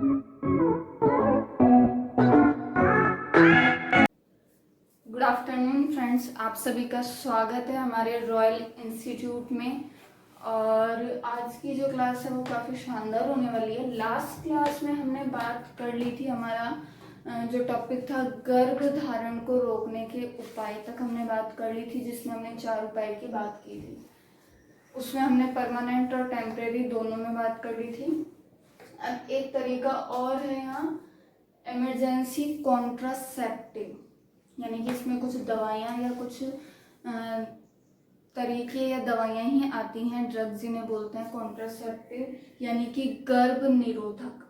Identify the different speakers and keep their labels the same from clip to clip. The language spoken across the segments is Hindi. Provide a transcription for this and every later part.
Speaker 1: गुड आफ्टरनून फ्रेंड्स, आप सभी का स्वागत है हमारे रॉयल इंस्टीट्यूट में। और आज की जो क्लास है वो काफ़ी शानदार होने वाली है। लास्ट क्लास में हमने बात कर ली थी, हमारा जो टॉपिक था गर्भधारण को रोकने के उपाय तक हमने बात कर ली थी, जिसमें हमने 4 उपाय की बात की थी। उसमें हमने परमानेंट और टेम्परेरी दोनों में बात कर ली थी। अब एक तरीका और है यहाँ, इमरजेंसी कॉन्ट्रासेप्टिव, यानी कि इसमें कुछ दवाइयाँ या कुछ तरीके या दवाइयाँ ही आती हैं, ड्रग्स जिन्हें बोलते हैं कॉन्ट्रासेप्टिव, यानी कि गर्भ निरोधक,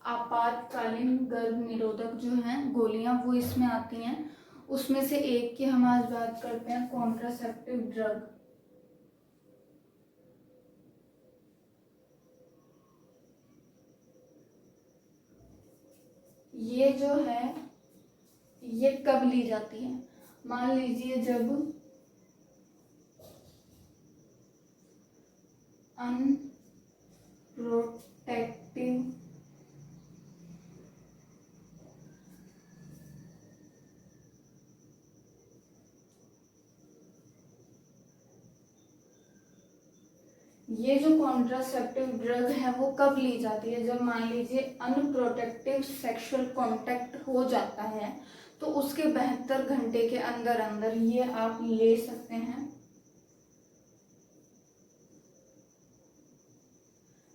Speaker 1: आपातकालीन गर्भ निरोधक जो हैं गोलियाँ, वो इसमें आती हैं। उसमें से एक की हम आज बात करते हैं, कॉन्ट्रासेप्टिव ड्रग। ये जो है ये कब ली जाती है? मान लीजिए जब अनप्रोटेक्टिव ये जो कॉन्ट्रासेप्टिव ड्रग है वो कब ली जाती है? जब मान लीजिए अनप्रोटेक्टिव सेक्सुअल कांटेक्ट हो जाता है, तो उसके 72 घंटे के अंदर अंदर ये आप ले सकते हैं।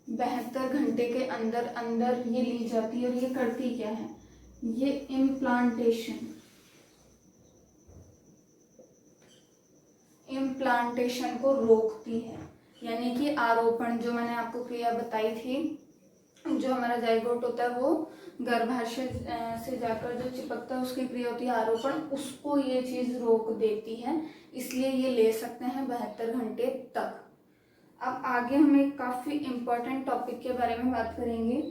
Speaker 1: 72 घंटे के अंदर अंदर ये ली जाती है। और ये करती क्या है? ये इम्प्लांटेशन को रोकती है, यानी कि आरोपण, जो मैंने आपको क्रिया बताई थी, जो हमारा जाइगोट होता है वो गर्भाशय से जाकर जो चिपकता है उसकी क्रिया होती है आरोपण, उसको ये चीज रोक देती है। इसलिए ये ले सकते हैं 72 घंटे तक। अब आगे हम एक काफी इम्पोर्टेंट टॉपिक के बारे में बात करेंगे।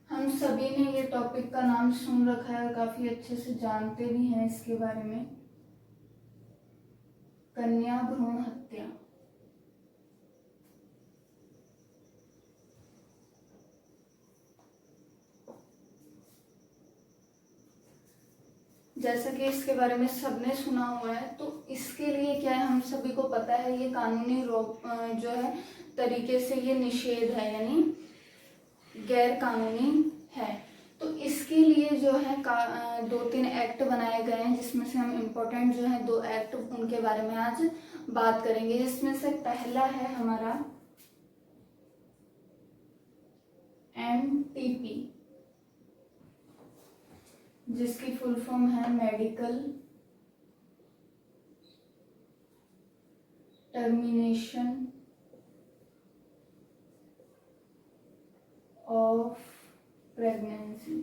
Speaker 1: हम सभी ने ये टॉपिक का नाम सुन रखा है, काफी अच्छे से जानते भी हैं इसके बारे में, कन्या भ्रूण हत्या। जैसा कि इसके बारे में सबने सुना हुआ है, तो इसके लिए क्या है, हम सभी को पता है ये कानूनी जो है तरीके से ये निषेध है, यानी गैर कानूनी है। तो इसके लिए जो है 2-3 एक्ट बनाए गए हैं, जिसमें से हम इम्पोर्टेंट जो है 2 एक्ट उनके बारे में आज बात करेंगे। जिसमें से पहला है हमारा MTP, जिसकी फुल फॉर्म है मेडिकल टर्मिनेशन ऑफ प्रेगनेंसी।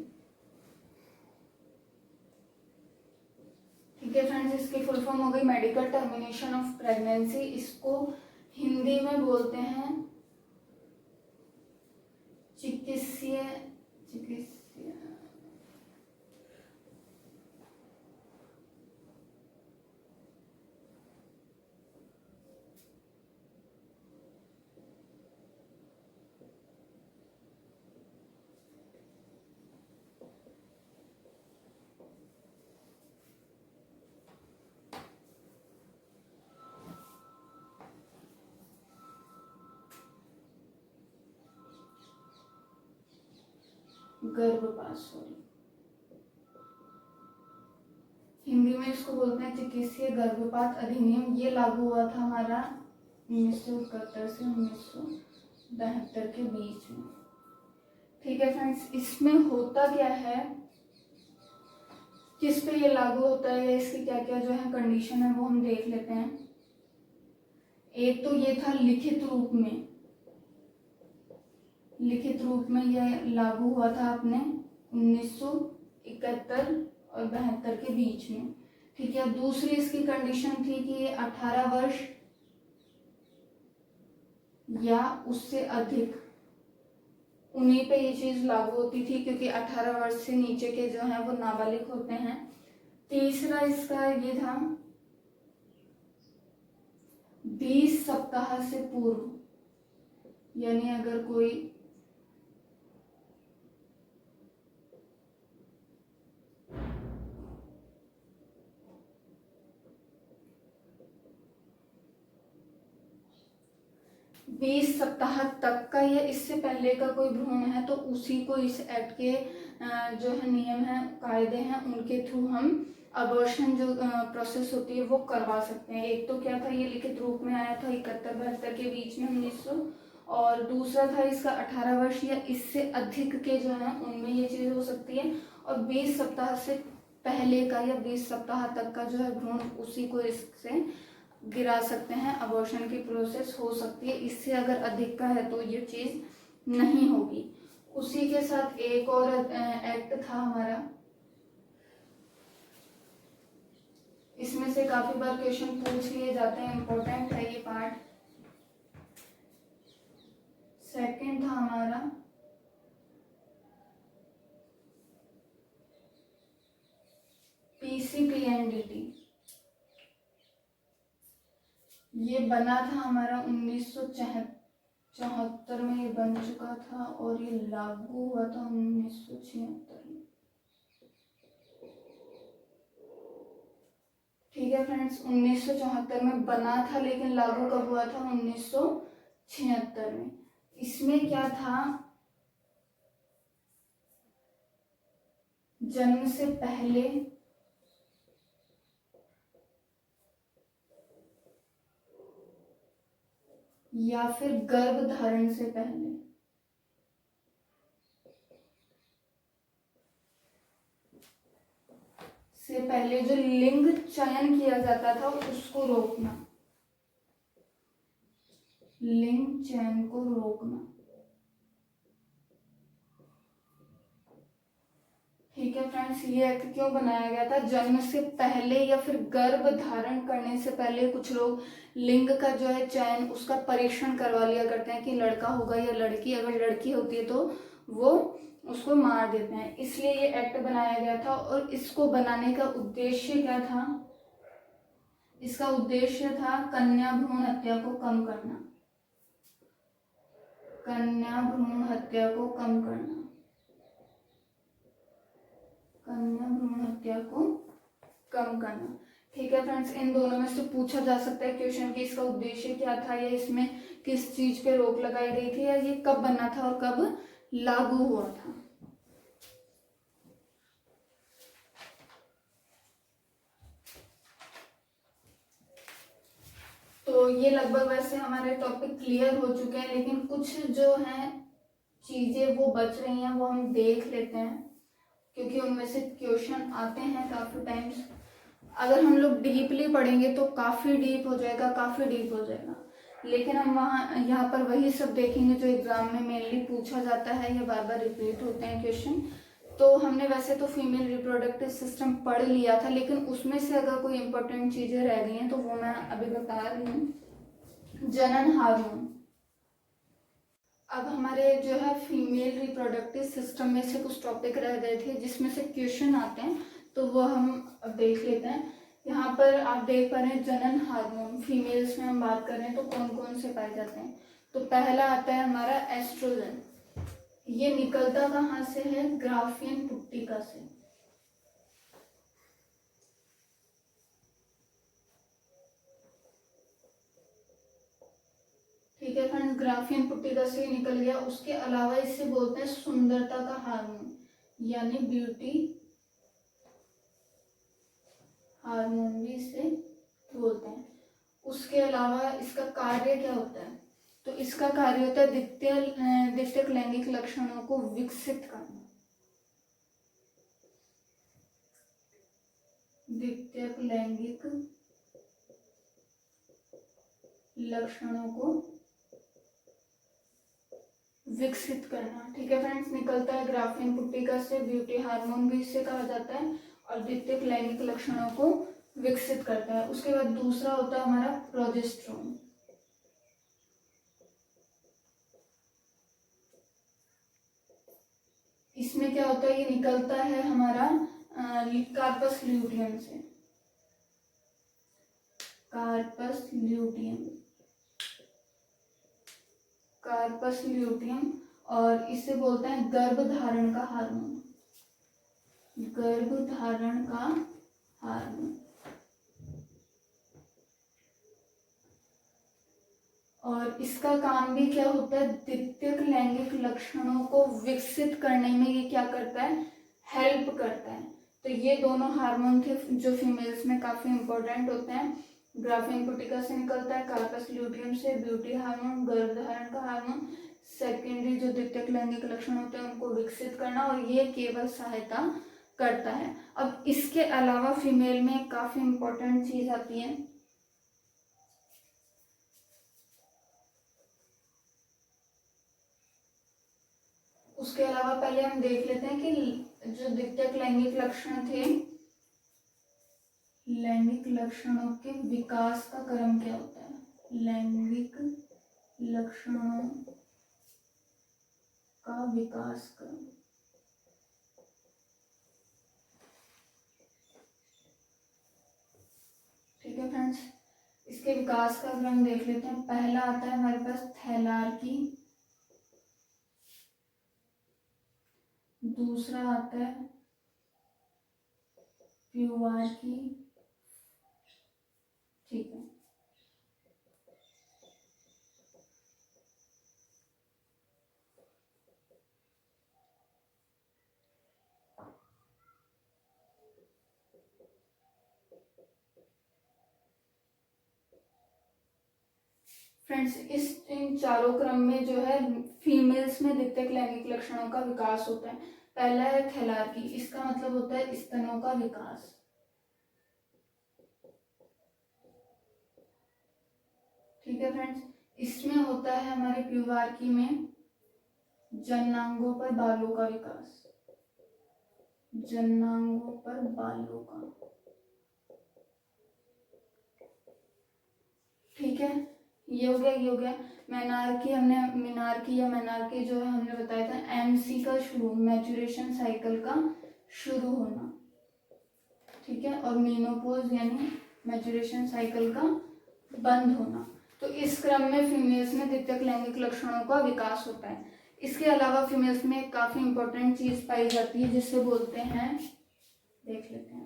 Speaker 1: ठीक है फ्रेंड्स, इसकी फुल फॉर्म हो गई मेडिकल टर्मिनेशन ऑफ प्रेगनेंसी। इसको हिंदी में बोलते हैं चिकित्सीय गर्भपात, हिंदी में इसको बोलते हैं चिकित्सीय गर्भपात अधिनियम। ये लागू हुआ था हमारा 1971 से 1972 के बीच में। ठीक है फ्रेंड्स, इसमें होता क्या है, किस पे ये लागू होता है, इसकी क्या क्या जो है कंडीशन है वो हम देख लेते हैं। एक तो ये था लिखित रूप में यह लागू हुआ था अपने 1971 और 72 के बीच में। ठीक है, दूसरी इसकी कंडीशन थी कि ये 18 वर्ष या उससे अधिक, उन्हीं पे ये चीज लागू होती थी, क्योंकि 18 वर्ष से नीचे के जो हैं वो नाबालिग होते हैं। तीसरा इसका ये था 20 सप्ताह से पूर्व, यानी अगर कोई 20 सप्ताह तक का या इससे पहले का कोई भ्रूण है तो उसी को इस एक्ट के जो है नियम हैं, कायदे हैं, उनके थ्रू हम अबॉर्शन जो प्रोसेस होती है वो करवा सकते हैं। एक तो क्या था, ये लिखित रूप में आया था 71-72 के बीच में 1900, और दूसरा था इसका 18 वर्ष या इससे अधिक के जो है उनमें ये चीज़ हो सकती है, और 20 सप्ताह से पहले का या 20 सप्ताह तक का जो है भ्रूण उसी को इससे गिरा सकते हैं, अबॉर्शन की प्रोसेस हो सकती है। इससे अगर अधिक का है तो ये चीज़ नहीं होगी। उसी के साथ एक और एक्ट था हमारा, इसमें से काफी बार क्वेश्चन पूछ लिए जाते हैं, इंपॉर्टेंट है ये पार्ट। सेकंड था हमारा PCPNDT। ये बना था हमारा 1974 में, ये बन चुका था और ये लागू हुआ था 1976 में। ठीक है फ्रेंड्स, 1974 में बना था लेकिन लागू कब हुआ था? 1976 में। इसमें क्या था, जन्म से पहले या फिर गर्भ धारण से पहले जो लिंग चयन किया जाता था उसको रोकना, लिंग चयन को रोकना। ठीक है फ्रेंड्स, ये एक्ट क्यों बनाया गया था? जन्म से पहले या फिर गर्भ धारण करने से पहले कुछ लोग लिंग का जो है चयन, उसका परीक्षण करवा लिया करते हैं कि लड़का होगा या लड़की। अगर लड़की होती है तो वो उसको मार देते हैं, इसलिए ये एक्ट बनाया गया था। और इसको बनाने का उद्देश्य क्या था? इसका उद्देश्य था कन्या भ्रूण हत्या को कम करना, कन्या भ्रूण हत्या को कम करना, कन्या भ्रूण हत्या को कम करना। ठीक है फ्रेंड्स, इन दोनों में से पूछा जा सकता है क्वेश्चन कि इसका उद्देश्य क्या था, या इसमें किस चीज पे रोक लगाई गई थी, या ये कब बना था और कब लागू हुआ था। तो ये लगभग वैसे हमारे टॉपिक क्लियर हो चुके हैं, लेकिन कुछ जो हैं चीजें वो बच रही हैं, वो हम देख लेते हैं क्योंकि उनमें से क्वेश्चन आते हैं काफी टाइम्स। अगर हम लोग डीपली पढ़ेंगे तो काफी डीप हो जाएगा, काफी डीप हो जाएगा, लेकिन हम यहाँ पर वही सब देखेंगे जो एग्जाम में मेनली पूछा जाता है या बार बार रिपीट होते हैं क्वेश्चन। तो हमने वैसे तो फीमेल रिप्रोडक्टिव सिस्टम पढ़ लिया था, लेकिन उसमें से अगर कोई इंपॉर्टेंट चीजें रह गई हैं तो वो मैं अभी बता रही हूँ। जनन हार्मोन, अब हमारे जो है फीमेल रिप्रोडक्टिव सिस्टम में से कुछ टॉपिक रह गए थे जिसमें से क्वेश्चन आते हैं, तो वो हम अब देख लेते हैं। यहाँ पर आप देख पा रहे हैं जनन हार्मोन, फीमेल्स में हम बात कर रहे हैं तो कौन कौन से पाए जाते हैं। तो पहला आता है हमारा एस्ट्रोजन। ये निकलता कहाँ से है? ग्राफियन पुट्टिका से। ठीक है फ्रेंड्स, ग्राफियन पुट्टिका से निकल गया। उसके अलावा इसे बोलते हैं सुंदरता का हार्मोन, यानी ब्यूटी हार्मोन भी इसे बोलते हैं। उसके अलावा इसका कार्य क्या होता है? तो इसका कार्य होता है द्वितीयक लैंगिक लक्षणों को विकसित करना, द्वितीयक लैंगिक लक्षणों को विकसित करना। ठीक है फ्रेंड्स, निकलता है ग्राफियन पुट्टिका से, ब्यूटी हार्मोन भी इससे कहा जाता है, और द्वितीयक लैंगिक लक्षणों को विकसित करता है। उसके बाद दूसरा होता है हमारा प्रोजेस्टेरोन। इसमें क्या होता है? ये निकलता है हमारा कार्पस ल्यूटियम से, कार्पस ल्यूटियम। कार्पस ल्यूटियम, और इसे बोलते हैं गर्भधारण का हार्मोन, गर्भधारण का हार्मोन। और इसका काम भी क्या होता है, द्वितीयक लैंगिक लक्षणों को विकसित करने में ये क्या करता है, हेल्प करता है। तो ये दोनों हार्मोन थे जो फीमेल्स में काफी इंपॉर्टेंट होते हैं। ग्राफिन पुटिका से निकलता है, कार्पस ल्यूटियम से ब्यूटी हार्मोन, गर्भधारण का हार्मोन, सेकेंडरी जो द्वितीयक लैंगिक लक्षण होते हैं उनको विकसित करना, और ये केवल सहायता करता है। अब इसके अलावा फीमेल में काफी इंपॉर्टेंट चीज आती है, उसके अलावा पहले हम देख लेते हैं कि जो द्वितीयक लैंगिक लक्षण थे, लैंगिक लक्षणों के विकास का क्रम क्या होता है, लैंगिक लक्षणों का विकास क्रम। ठीक है फ्रेंड्स, इसके विकास का क्रम देख लेते हैं। पहला आता है हमारे पास थैलार्की, दूसरा आता है प्यूवार्की। ठीक है, फ्रेंड्स इन चारों क्रम में जो है फीमेल्स में द्वितीयक लैंगिक लक्षणों का विकास होता है। पहला है थैलार्की, इसका मतलब होता है स्तनों का विकास। ठीक है फ्रेंड्स, इसमें होता है हमारे प्यूबार्की में जननांगों पर बालों का विकास, जननांगों पर बालों का। ठीक है, ये हो गया, ये हो गया। मेनार्की हमने, मिनार्की या मेनार्की जो है हमने बताया था एमसी का शुरू, मैच्योरेशन साइकिल का शुरू होना। ठीक है, और मीनोपोज यानी मैच्योरेशन साइकिल का बंद होना। तो इस क्रम में फीमेल्स में द्वितीयक लैंगिक लक्षणों का विकास होता है। इसके अलावा फीमेल्स में काफी इंपॉर्टेंट चीज पाई जाती है जिसे बोलते हैं, देख लेते हैं,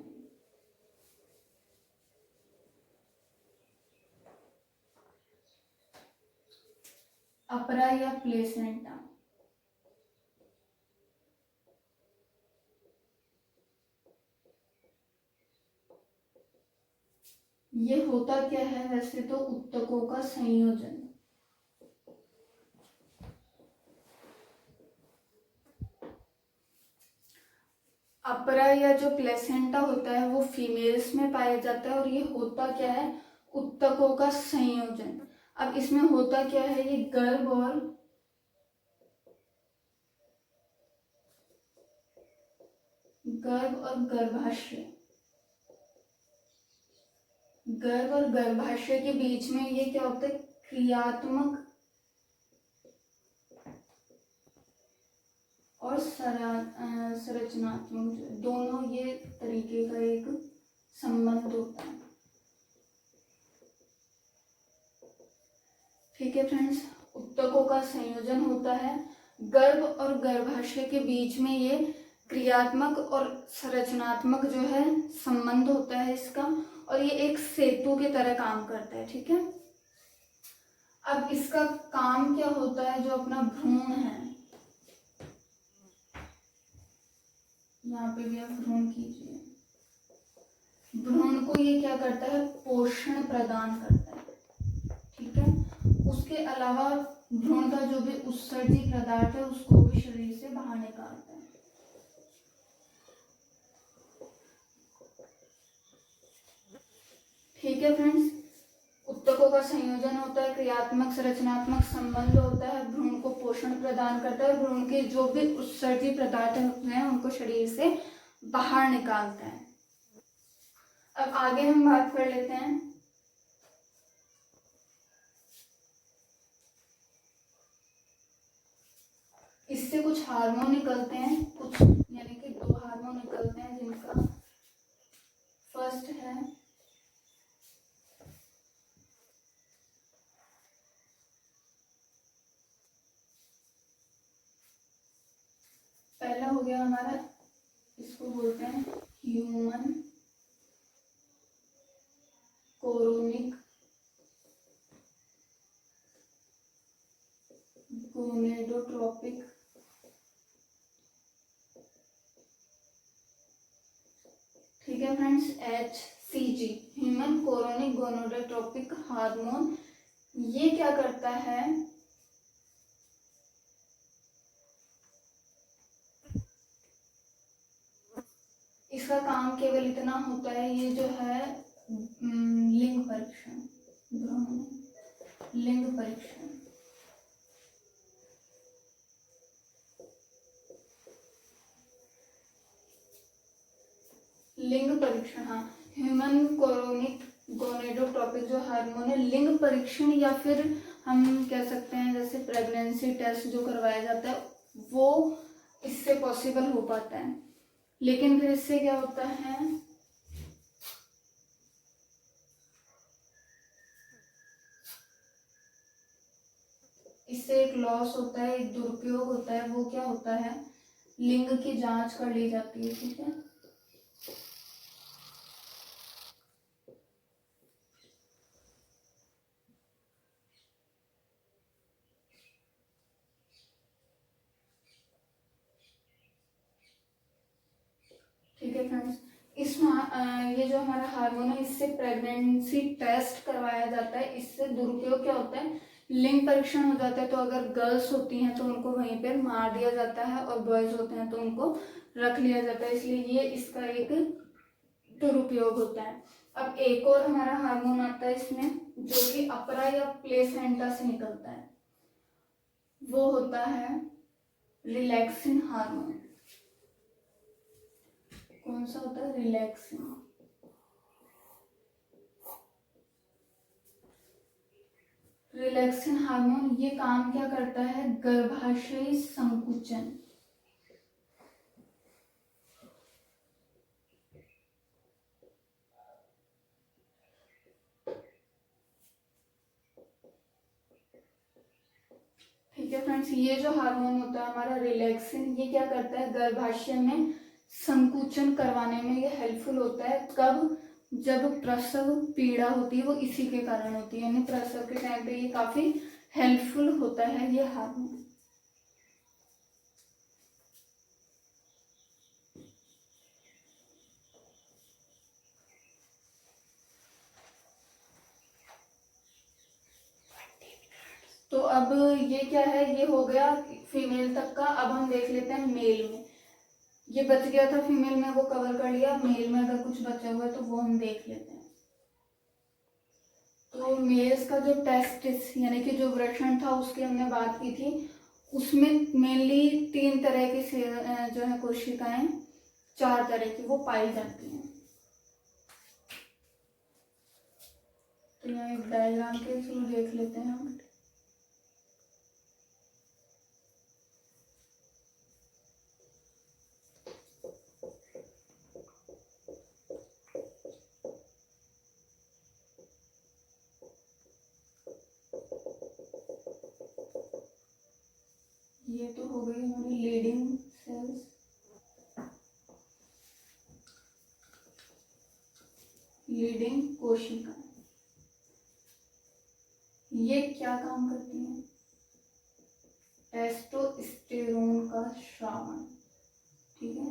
Speaker 1: अपरा या प्लेसेंटा। ये होता क्या है, वैसे तो उत्तकों का संयोजन। अपरा या जो प्लेसेंटा होता है वो फीमेल्स में पाया जाता है, और ये होता क्या है, उत्तकों का संयोजन। अब इसमें होता क्या है, ये गर्भ और गर्भाशय, गर्भ और गर्भाशय के बीच में ये क्या होता है, क्रियात्मक और संरचनात्मक, दोनों ये तरीके का एक संबंध होता है। ठीक है फ्रेंड्स, उत्तकों का संयोजन होता है, गर्भ और गर्भाशय के बीच में ये क्रियात्मक और संरचनात्मक जो है संबंध होता है इसका, और ये एक सेतु की तरह काम करता है। ठीक है, अब इसका काम क्या होता है, जो अपना भ्रूण है, यहाँ पे भी आप भ्रूण कीजिए, भ्रूण को ये क्या करता है, पोषण प्रदान करता है। ठीक है, उसके अलावा भ्रूण का जो भी उत्सर्जी पदार्थ है उसको भी शरीर से बाहर निकालता है। ठीक है फ्रेंड्स, उत्तकों का संयोजन होता है, क्रियात्मक संरचनात्मक संबंध होता है, भ्रूण को पोषण प्रदान करता है, भ्रूण के जो भी उत्सर्जी पदार्थ होते हैं उनको शरीर से बाहर निकालता है। अब आगे हम बात कर लेते हैं, इससे कुछ हार्मोन निकलते हैं, कुछ यानी कि 2 हार्मोन निकलते हैं, जिनका फर्स्ट है पहला हो गया हमारा, इसको बोलते हैं ह्यूमन कोरोनिक गोनेडोट्रोपिक ठीक है friends, HCG human chorionic gonadotropic hormone. ये क्या करता है, इसका काम केवल इतना होता है, ये जो है लिंग परीक्षण, लिंग परीक्षण, लिंग परीक्षण, हाँ ह्यूमन कोरोनिक गोनेडोट्रोपिक जो हार्मोन है, लिंग परीक्षण या फिर हम कह सकते हैं जैसे प्रेगनेंसी टेस्ट जो करवाया जाता है वो इससे पॉसिबल हो पाता है। लेकिन फिर इससे क्या होता है, इससे एक लॉस होता है, एक दुरुपयोग होता है। वो क्या होता है, लिंग की जांच कर ली जाती है, ठीक है। ठीक है फ्रेंड्स, इसमें ये जो हमारा हार्मोन है इससे प्रेगनेंसी टेस्ट करवाया जाता है। इससे दुरुपयोग क्या होता है, लिंग परीक्षण हो जाता है, तो अगर गर्ल्स होती हैं तो उनको वहीं पर मार दिया जाता है और बॉयज होते हैं तो उनको रख लिया जाता है, इसलिए ये इसका एक दुरुपयोग होता है। अब एक और हमारा हार्मोन आता है इसमें जो कि अपरा या प्लेसेंटा से निकलता है, वो होता है रिलैक्सिन हार्मोन। कौन सा होता है, रिलैक्सिन। रिलैक्सिन हार्मोन ये काम क्या करता है, गर्भाशय संकुचन, ठीक है फ्रेंड्स। ये जो हार्मोन होता है हमारा रिलैक्सिन, ये क्या करता है, गर्भाशय में संकुचन करवाने में ये हेल्पफुल होता है। कब, जब प्रसव पीड़ा होती है वो इसी के कारण होती है, यानी प्रसव के टाइम पे ये काफी हेल्पफुल होता है ये हार्मोन। तो अब ये क्या है, ये हो गया फीमेल तक का। अब हम देख लेते हैं मेल में। ये बच गया था फीमेल में, वो कवर कर लिया। मेल में अगर कुछ बचा हुआ है तो वो हम देख लेते हैं। तो मेल्स का जो टेस्टिस यानी कि जो वृषण था उसकी हमने बात की थी, उसमें मेनली 3 तरह की जो है कोशिकाएं, 4 तरह की वो पाई जाती हैं। तो यहाँ एक डायग्राम के थ्रू देख लेते हैं हम। ये तो हो गई हमारी लीडिंग सेल्स। लीडिंग कोशिका ये क्या काम करती हैं, टेस्टोस्टेरोन का स्रावन, ठीक है।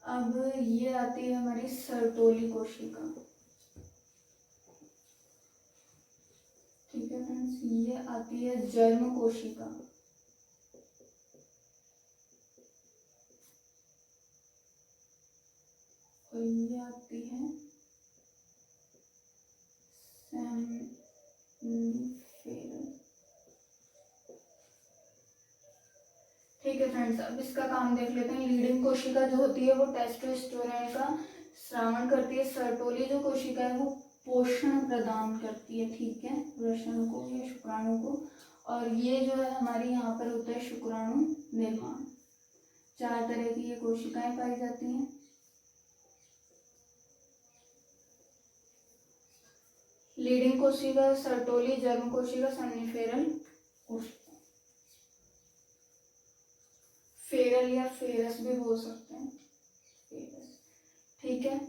Speaker 1: अब ये आती है हमारी सर्टोली कोशिका, ठीक है फ्रेंड्स। ये आती है जर्म कोशिका, और ये आती है ठीक है फ्रेंड्स। अब इसका काम देख लेते हैं। लीडिंग कोशिका जो होती है वो टेस्टोस्टेरोन का स्रावन करती है। सर्टोली जो कोशिका है वो पोषण प्रदान करती है, ठीक है, वृषण को या शुक्राणु को। और ये जो है हमारी यहाँ पर होता है शुक्राणु निर्माण। 4 तरह की ये कोशिकाएं पाई जाती हैं। लीडिंग कोशिका, सर्टोली, जर्म कोशिका, समिनिफेरल कोशिका। फेरल फेरल या फेरस भी बोल सकते हैं, फेरस, ठीक है।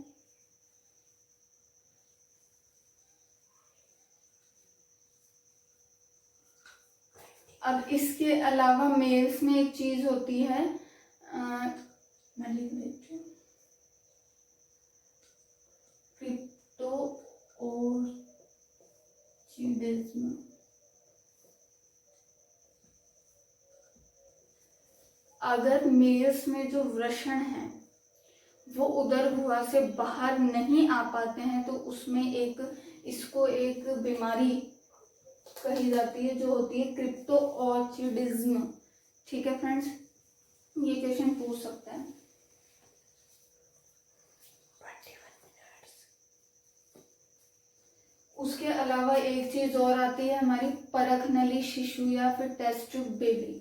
Speaker 1: अब इसके अलावा मेल्स में एक चीज होती है, मैं लिख देती हूँ, क्रिप्टोओर्चिडिज्म। अगर मेल्स में जो वृषण है वो उदर गुहा से बाहर नहीं आ पाते हैं तो उसमें इसको एक बीमारी कही जाती है जो होती है क्रिप्टोओर्चिडिज्म, ठीक है फ्रेंड्स, ये क्वेश्चन पूछ सकते हैं। उसके अलावा एक चीज और आती है हमारी परख नली शिशु या फिर टेस्ट ट्यूब बेबी।